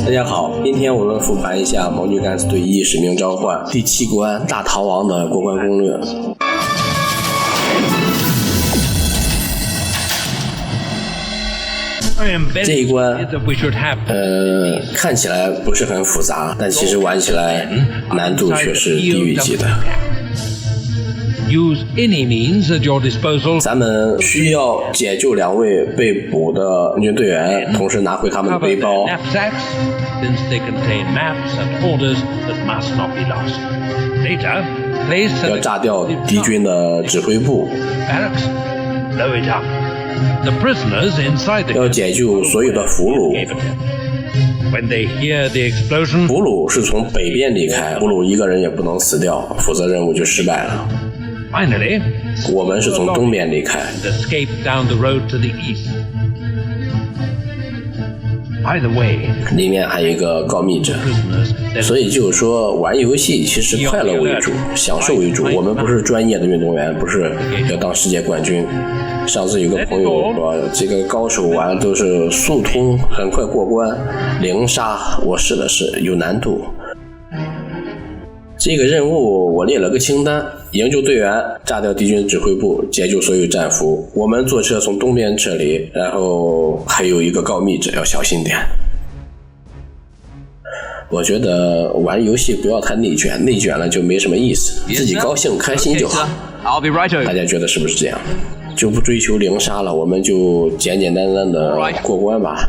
大家好，今天我们复盘一下《盟军敢死队1使命召唤》第7关大逃亡的过关攻略。这一关看起来不是很复杂，但其实玩起来难度却是地狱级的。咱们需要解救2位被捕的盟军队员，同时拿回他们的背包。要炸掉敌军的指挥部。要解救所有的俘虏。俘虏是从北边离开，俘虏一个人也不能死掉，否则任务就失败了。我们是从东边离开。里面还有一个告密者，所以就是说玩游戏其实快乐为主，享受为主。我们不是专业的运动员，不是要当世界冠军。上次有个朋友说这个高手玩都是速通，很快过关，0杀，我试了试，有难度。这个任务我列了个清单：营救队员，炸掉敌军指挥部，解救所有战俘。我们坐车从东边撤离，然后还有一个告密者，要小心点。我觉得玩游戏不要太内卷，内卷了就没什么意思，自己高兴开心就好。大家觉得是不是这样？就不追求0杀了，我们就简简单单的过关吧。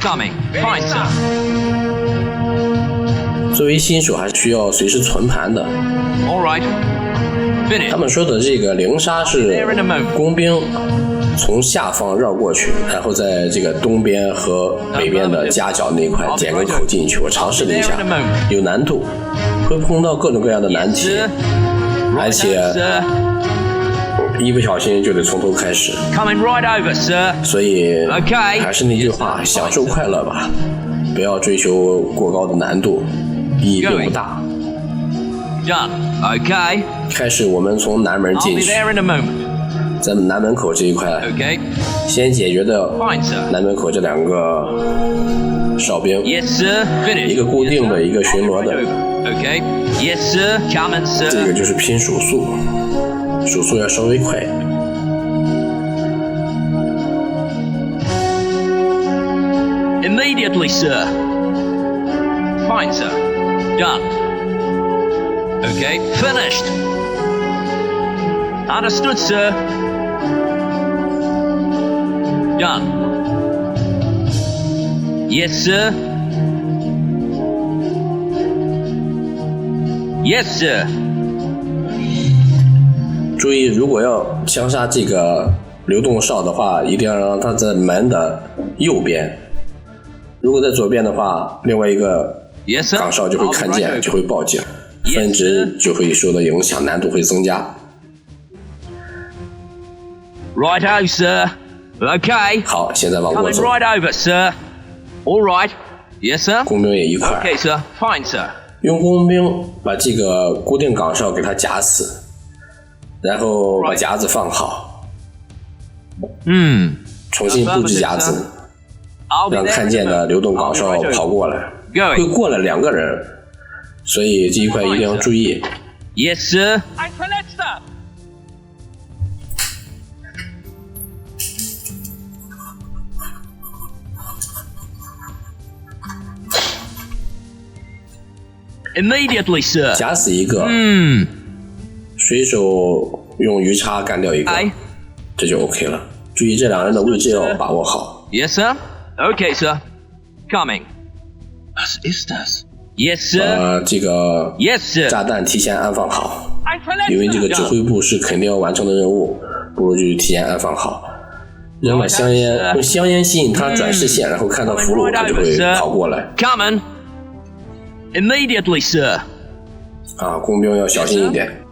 Coming. Fine, sir. 作为新手还是需要随时存盘的。All right. Finish. 他们说的这个0杀是工兵从下方绕过去，然后在这个东边和北边的夹角那块剪个口进去。我尝试了一下，有难度，会碰到各种各样的难题，而且一不小心就得从头开始，所以还是那句话，享受快乐吧，不要追求过高的难度，意义并不大。开始我们从南门进去，在南门口这一块，先解决掉南门口这2个哨兵，一个固定的，一个巡逻的。这个就是拼手速。手速要稍微快。Immediately, sir. Fine, sir. Done. Okay, finished. Understood, sir. Done. Yes, sir. Yes, sir.注意，如果要枪杀这个流动哨的话，一定要让它在门的右边。如果在左边的话，另外一个岗哨就会看见，就会报警，分值就会受到影响，难度会增加。Righto, sir. Okay. 好，现在往过走。Right over, sir. All right. Yes, sir. 工兵也一块。Okay, sir. Fine, sir. 用工兵把这个固定岗哨给它夹死。然后把夹子放好，重新布置夹子，让看见的流动岗哨跑过来，会过来2个人，所以这一块一定要注意。Yes, sir. Immediately, sir. 夹死一个，随手用鱼叉干掉一个，这就 OK 了。注意这2人的位置要把握好。Yes, sir. Okay, sir. Coming. Was ist das? Yes, sir. 这个炸弹提前安放好，因为这个指挥部是肯定要完成的任务，不如就提前安放好。扔了香烟，用香烟吸引他转视线，然后看到俘虏，他就会跑过来。Coming. Immediately, sir. 工兵要小心一点。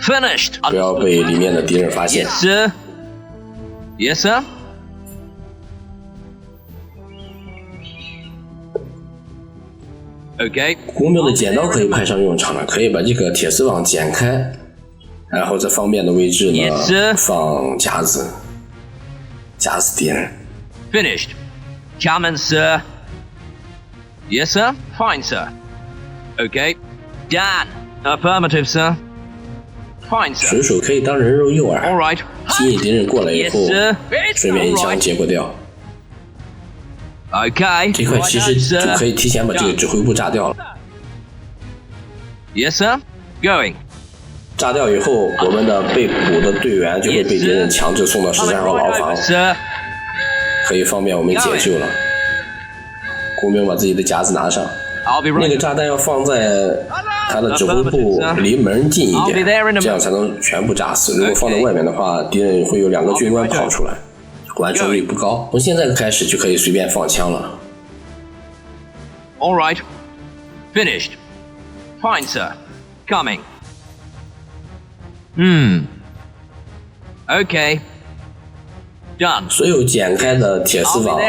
Finished. 不要被里面的敌人发现。Yes, sir. Yes, sir. Okay. 工兵的剪刀可以派上用场了，可以把这个铁丝网剪开，然后在方便的位置呢放夹子。夹死敌人。Finished. Come in, sir. Yes, sir. Fine, sir. Okay. Done. Affirmative, sir. Fine, sir. 水手可以当人肉诱饵， All right. 吸引敌人过来以 Yes, 后， sir. 顺便一 All 枪 right. 结果掉。 Okay. 这块其实 Right on, 就可 sir. 以提前把这个指挥部炸掉了。 Yes, sir. Going. 炸掉以后，我们的被捕的队员就会被敌人强制送到13 Coming 号牢 right 房 over,，sir. 可以方便我们解救了。工兵把自己的夹子拿上， I'll be 那 right. 个炸弹要放在他的指挥部离门近一点，这样才能全部炸死。如果放在外面的话，敌人会有2个军官跑出来，完成率不高。从现在开始就可以随便放枪了。 All right. Finished. Fine, sir. Coming. Okay. Done. 所有剪开的铁丝网、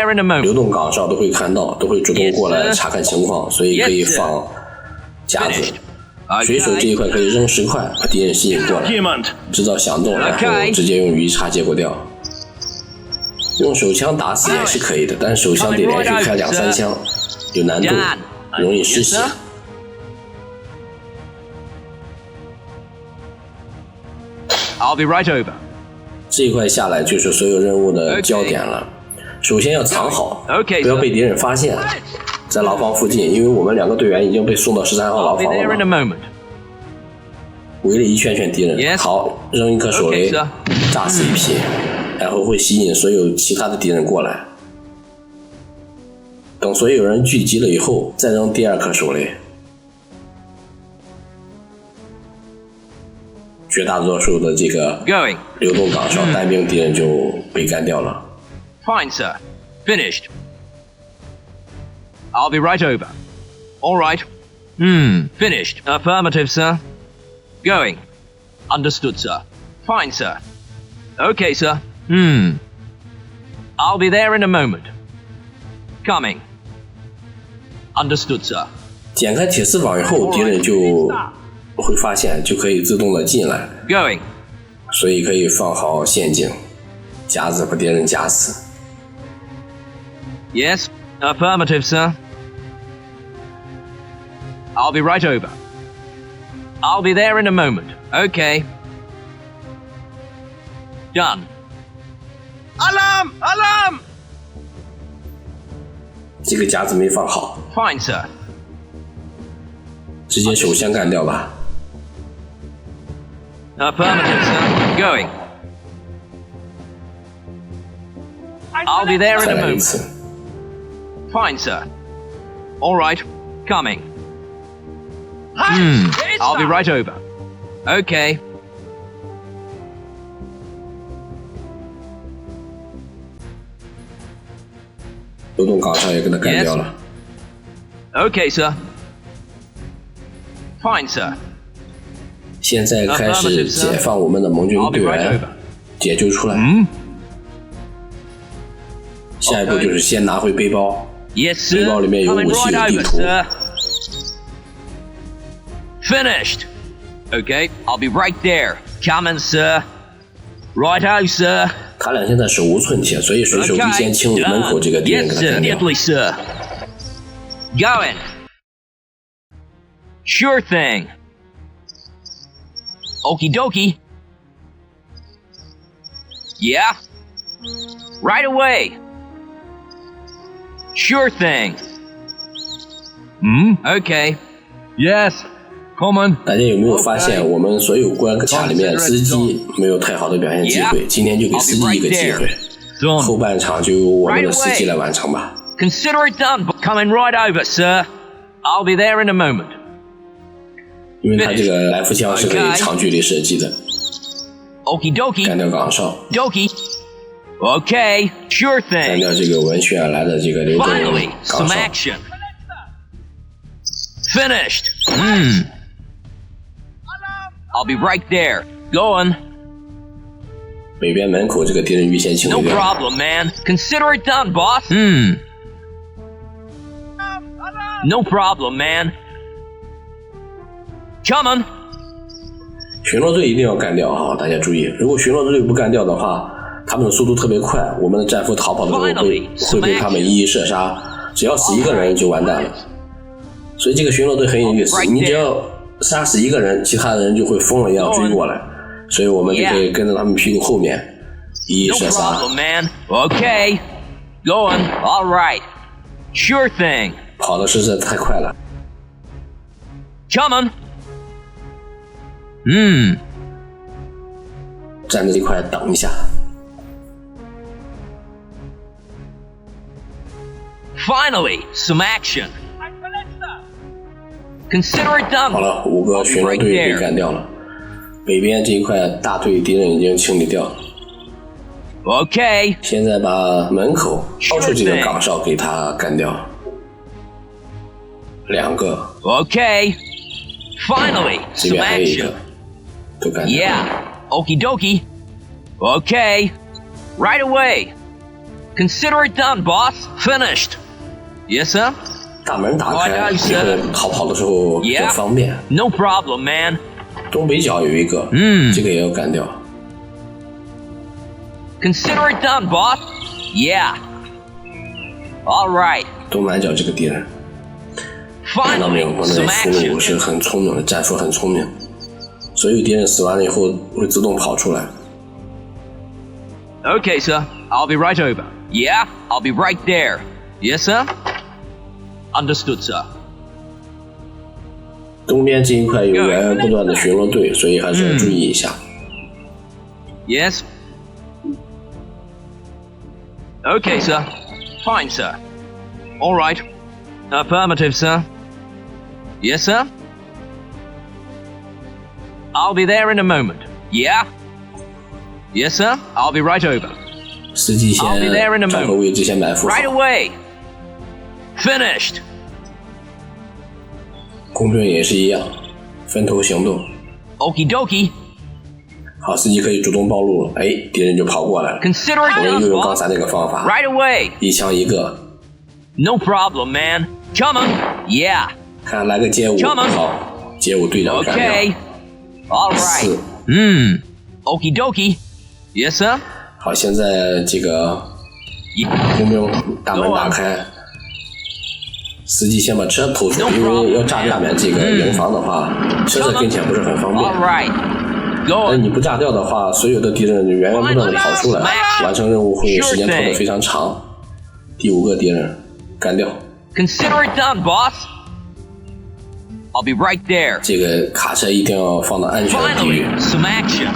流动岗哨都会看到，都会主动过来查看情况，所以可以放夹子。水手这一块可以扔石块，把敌人吸引过来，制造响动，然后直接用鱼叉结果掉。用手枪打死也是可以的，但是手枪得连续开2、3枪，有难度，容易失血。 I'll be right over. 这一块下来就是所有任务的焦点了。首先要藏好，不要被敌人发现，在牢房附近，因为我们2个队员已经被送到13号牢 I'll be 房 there 了 in a 嘛。 moment. 围了一圈圈敌人， Yes. 好，扔一颗手雷 Okay, sir. 炸死一批，然后会吸引所有其他的敌人过来。等所有人聚集了以后，再扔第2颗手雷。绝大多数的这个 Going. 流动岗哨单兵敌人就被干掉了。 Fine, sir. Finished. I'll be right over. All right. Finished. Affirmative, sir. Going. Understood, sir. Fine, sir. Okay, sir. I'll be there in a moment. Coming. Understood, sir. 剪开铁丝网以后，敌人就会发现，就可以自动的进来， Going. 所以可以放好陷阱，夹子把敌人夹死。 Yes. Affirmative, sir. I'll be right over. I'll be there in a moment. Okay. Done. Alarm! Alarm! 这个夹子没放好， Fine, sir. 直接手枪干掉吧。 Affirmative, sir. Going. I'll be there in 再 a 来一 moment. 次， Fine, sir. All right. Coming. I'll be right over. Okay. 流动岗哨也给他干掉了。 Okay, sir. Fine, sir. 现在开始解放我们的盟军 I'll 队 be right 员 over.，解救出来。下一步就是先拿回背包， Yes, sir. 背包里面有 Coming 武器 right 有地 over, 图。 sir. Finished. Okay, I'll be right there. Coming, sir. Righto, sir. 他俩现在手无寸铁，所以水手 Okay, 必先清门口这个敌人 yes, 给他 sir. 干掉。 Deadly, sir. Going. Sure thing. Okie dokie. Yeah. Right away. Sure thing. Okay. Yes. Coming. 大家有没有发现，我们所有关卡里面司机没有太好的表现机会？今天就给司机一个机会，后半场就由我们的司机来完成吧。 Consider it done. Coming right over, sir. I'll be there in a moment. 因为他这个来福枪是可以长距离射击的， Okie 干 dokie. 掉岗哨， Dokie. Okay. Sure 干 thing. 掉这个闻讯而来的这个流动 Finally, 岗 some 哨。 action. Finished. I'll be right there. Going. 北边门口这个敌人预先清 No 理掉。 problem, man. Consider it done, boss. No problem, man. Coming. 巡逻队一定要干掉哈，大家注意，如果巡逻队不干掉的话，他们的速度特别快，我们的战俘逃跑的时候会被他们一一射杀，只要死一个人就完蛋了。所以这个巡逻队很有意思，你只要杀死一个人，其他的人就会疯了一样追过来，所以我们就可以跟着他们屁股后面一一射杀。Okay, go on, all right, sure thing. 跑的实在太快了。Come on. 站在这块等一下。Finally, some action. Consider it done. 好了，5个巡逻队被干掉了。北边这一块大队敌人已经清理掉了。Okay. 现在把门口掏出这个岗哨给他干掉。2个。Okay. Finally, 这 some 边还有一个 action. 都干掉。Yeah. Okie dokie. Okay. Right away. Consider it done, boss. Finished. Yes, sir? 大门打开，以后逃跑的时候比较方便。No problem, man. 东北角有一个，这个也要干掉。Consider it done, boss. Yeah. All right. 东南角这个敌人，看到没有？我的俘虏是很聪明的，战术很聪明。所有敌人死完了以后会自动跑出来。Okay, sir. I'll be right over. Yeah, I'll be right there. Yes, sir? Understood, sir. 东边这一块有源源不断的巡逻队，所以还是要注意一下。Yes. Okay, sir. Fine, sir. All right. Affirmative, sir. Yes, sir? I'll be there in a moment. Yeah? Yes, sir. I'll be right over. 司机先找个位置先埋伏好。 Right away. Finished. 工兵也是一样，分头行动。Okie dokie. 好，司机可以主动暴露了，哎，敌人就跑过来了。Consider it 我们 done, 又用刚 boss. 才那个方法， Right away. 一枪一个。 No problem, man. Come on. Yeah. 看来个街舞，好，街舞队长干掉。 Okay. All right. 4。Okie dokie. Yes, sir. 好，现在这个工兵大门打开，司机先把车偷出来，因为要炸掉这个营房的话，车在跟前不是很方便。 All right. Go 但 on. 你不炸掉的话，所有的敌人源源不断的跑出来，完成任务会时间拖得非常长。第5个敌人干掉。 Consider it done, boss. I'll be right there. 这个卡车一定要放到安全的地域。 Finally, some action.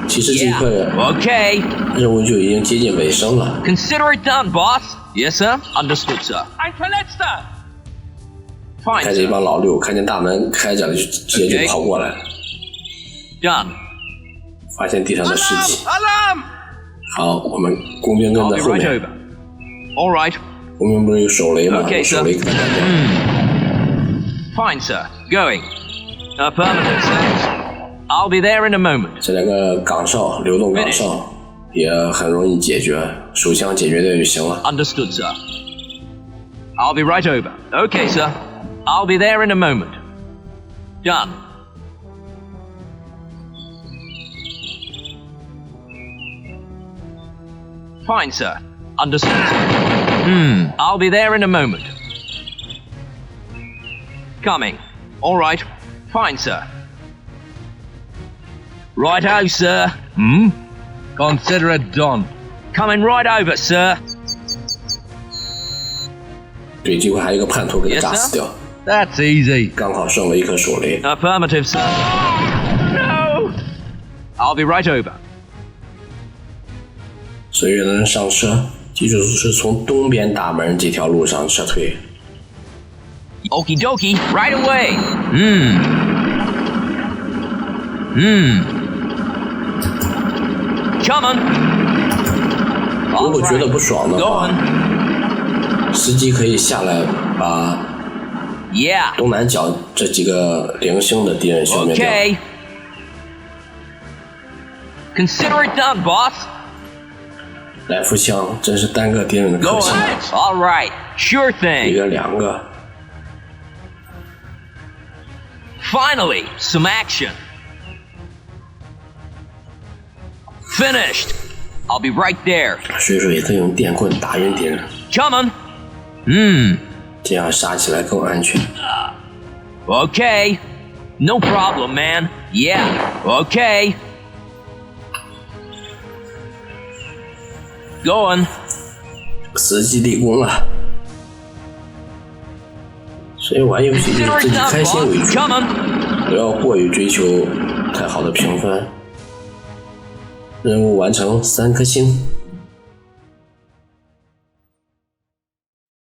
其实这 Yeah. 块 Okay. 任务就已经接近尾声了。 Consider it done, boss. Yes, sir. Understood, sir. Fine, 看这 sir. 帮老六，看见大门开着了，就直接就跑过来了， Done. 发现地上的尸体。 Alarm! 好，我们工兵跟 I'll 在 be 后 right 面。 over. All right. 工兵不是有手雷吗？ Okay, 手雷给他干掉。 Fine, sir. Going. Affirmative, sir. I'll be there in a moment. 这2个岗哨，流动岗哨也很容易解决，手枪解决掉就行了。 Understood, sir. I'll be right over. Okay, sir. I'll be there in a moment. Done. Fine, sir. Understood, sir. I'll be there in a moment. Coming. All right. Fine, sir. Righto, sir. Consider it done. Coming right over, sir. 对，这块还有一个叛徒给他炸死掉， That's easy. 刚好剩了1颗手雷。 Affirmative, sir. No! I'll be right over. 所有的人上车，记住是从东边大门这条路上撤退。 Okie dokie, right away. Come on. 如果觉得不爽的 Go 话， on. 司机可以下来把 Yeah. 东南角这几个零星的敌人消灭掉。 Okay. Consider it done, boss. 来福枪真是单个敌人的 Go 可惜 on. All right. Sure 一 thing. 个2个。 Finally, some action. Finished. I'll be right there. 水手也可以用电棍打晕敌人， Coming. 这样杀起来更安全。 Okay. No problem, man. Yeah. Okay. Going. 死鸡立功啊！所以玩游戏就是自己开心为主， Coming. 不要过于追求太好的评分。任务完成3颗星。